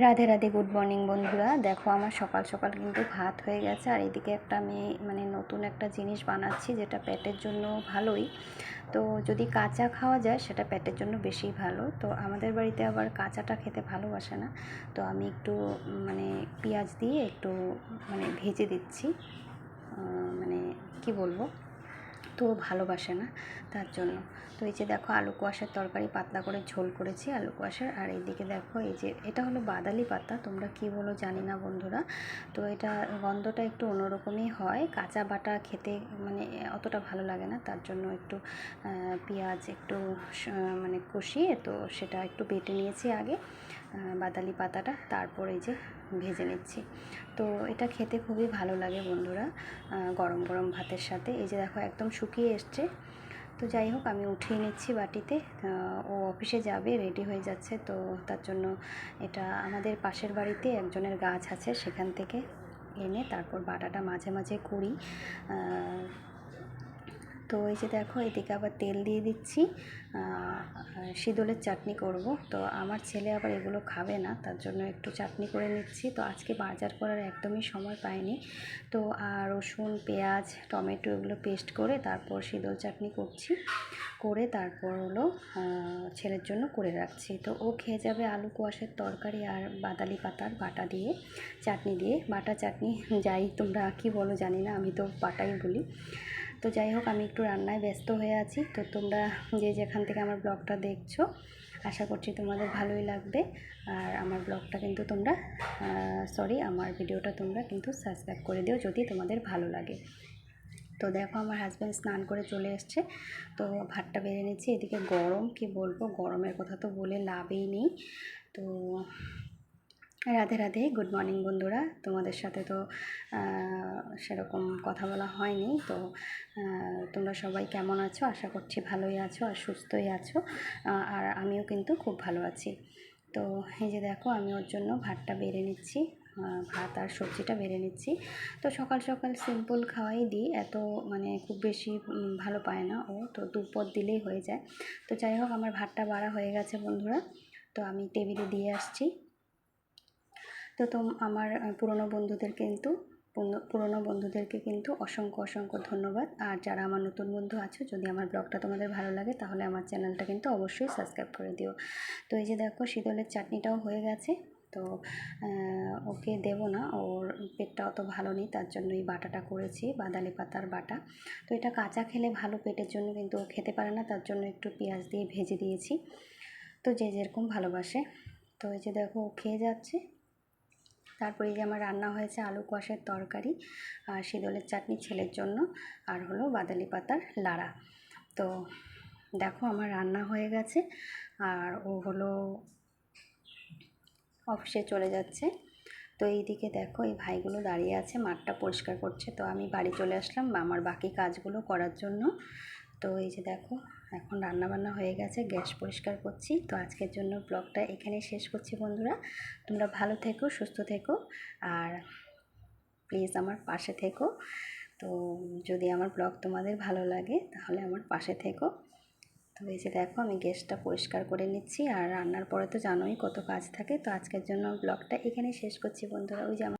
Radhe Radhe, good morning বন্ধুরা। দেখো আমার সকাল সকাল কিন্তু ভাত হয়ে গেছে, আর এদিকে একটা আমি নতুন একটা জিনিস বানাচ্ছি যেটা পেটের জন্য ভালোই। তো যদি কাঁচা খাওয়া যায় সেটা পেটের জন্য বেশি ভালো। তো আমাদের বাড়িতে আবার কাঁচাটা খেতে ভালোবাসে না, তো আমি একটু পেঁয়াজ দিয়ে একটু ভেজে দিচ্ছি। মানে কি বলবো, তো ভালোবাসে না তার জন্য। তো এই যে দেখো আলু কোয়াশের তরকারি পাতলা করে ঝোল করেছি আলু কোয়াশের। আর এইদিকে দেখো এই যে এটা হলো বাদালি পাতা, তোমরা কি বলো জানি না বন্ধুরা। তো এটা গন্ধটা একটু অন্যরকমই হয়, কাঁচা বাটা খেতে অতটা ভালো লাগে না, তার জন্য একটু পেঁয়াজ একটু কষিয়ে তো সেটা একটু বেটে নিয়েছি আগে বাদালি পাতাটা, তারপর এই যে ভেজে নিচ্ছি। তো এটা খেতে খুবই ভালো লাগে বন্ধুরা গরম গরম ভাতের সাথে। এই যে দেখো একদম শুকিয়ে এসছে। তো যাই হোক আমি উঠিয়ে নিচ্ছি বাটিতে। ও অফিসে যাবে, রেডি হয়ে যাচ্ছে, তো তার জন্য এটা আমাদের পাশের বাড়িতে একজনের গাছ আছে, সেখান থেকে এনে তারপর বাটাটা মাঝে মাঝে করি। তো এই যে দেখো এদিকে আবার তেল দিয়ে দিচ্ছি, শিদলের চাটনি করব। তো আমার ছেলে আবার এগুলো খাবে না, তার জন্য একটু চাটনি করে নিচ্ছি। তো আজকে বাজার করার একদমই সময় পাইনি, তো রসুন পেঁয়াজ টমেটো এগুলো পেস্ট করে তারপর শিদল চাটনি করছি, করে তারপর হলো ছেলের জন্য করে রাখছি। তো ও খেয়ে যাবে আলু কোয়াশের তরকারি আর বাদালি পাতার বাটা দিয়ে চাটনি দিয়ে, বাটা চাটনি যাই তোমরা কি বলো জানি না, আমি তো বাটাই বলি। তো যাই হোক আমি একটু রান্নায় ব্যস্ত হয়ে আছি। তো তোমরা যে যেখান থেকে আমার ব্লগটা দেখছো আশা করছি তোমাদের ভালোই লাগবে। আর আমার ব্লগটা কিন্তু তোমরা আমার ভিডিওটা তোমরা কিন্তু সাবস্ক্রাইব করে দিও যদি তোমাদের ভালো লাগে। তো দেখো আমার হাজব্যান্ড স্নান করে চলে এসছে, তো ভাতটা বেড়ে নিচ্ছি। এদিকে গরম কি বলবো, গরমের কথা তো বলে লাভই নেই। তো রাধে রাধে, গুড মর্নিং বন্ধুরা। তোমাদের সাথে তো সেরকম কথা বলা হয়নি। তো তোমরা সবাই কেমন আছো, আশা করছি ভালোই আছো আর সুস্থই আছো। আর আমিও কিন্তু খুব ভালো আছি। তো এই যে দেখো আমি ওর জন্য ভাতটা বেড়ে নিচ্ছি, ভাত আর সবজিটা বেড়ে নিচ্ছি। তো সকাল সকাল সিম্পল খাওয়াই দিই, এত খুব বেশি ভালো পায় না ও, তো দুপদ দিলেই হয়ে যায়। তো যাই হোক আমার ভাতটা বাড়া হয়ে গেছে বন্ধুরা, তো আমি টেবিলে দিয়ে আসছি। তো আমার পুরনো বন্ধুদেরকে কিন্তু অসংখ্য অসংখ্য ধন্যবাদ। আর যারা আমার নতুন বন্ধু আছো, যদি আমার ব্লগটা তোমাদের ভালো লাগে তাহলে আমার চ্যানেলটা কিন্তু অবশ্যই সাবস্ক্রাইব করে দিও। তো এই যে দেখো শীতলের চাটনিটাও হয়ে গেছে। তো ওকে দেবো না, ওর পেটটা অত ভালো নেই, তার জন্য এই বাটাটা করেছি বাদালি পাতার বাটা। তো এটা কাঁচা খেলে ভালো পেটের জন্য, কিন্তু ও খেতে পারে না, তার জন্য একটু পেঁয়াজ দিয়ে ভেজে দিয়েছি। তো যে যেরকম ভালোবাসে। তো এই যে দেখো ও খেয়ে যাচ্ছে। তারপরে এই যে আমার রান্না হয়েছে আলু কোয়াশের তরকারি আর শিদলের চাটনি ছেলের জন্য, আর হলো বাদালি পাতার লাড়া। তো দেখো আমার রান্না হয়ে গেছে, আর ও হলো অফিসে চলে যাচ্ছে। তো এইদিকে দেখো এই ভাইগুলো দাঁড়িয়ে আছে, মাঠটা পরিষ্কার করছে। তো আমি বাড়ি চলে আসলাম আমার বাকি কাজগুলো করার জন্য। তো এই যে দেখো এখন রান্নাবান্না হয়ে গেছে, গ্যাস পরিষ্কার করছি। তো আজকের জন্য ব্লগটা এখানেই শেষ করছি বন্ধুরা। তোমরা ভালো থেকো, সুস্থ থেকো, আর প্লিজ আমার পাশে থেকো। তো যদি আমার ব্লগ তোমাদের ভালো লাগে তাহলে আমার পাশে থেকো। তো এই যে দেখো আমি গ্যাসটা পরিষ্কার করে নিচ্ছি, আর রান্নার পরে তো জানোই কত কাজ থাকে। তো আজকের জন্য ব্লগটা এখানেই শেষ করছি বন্ধুরা। ওই যে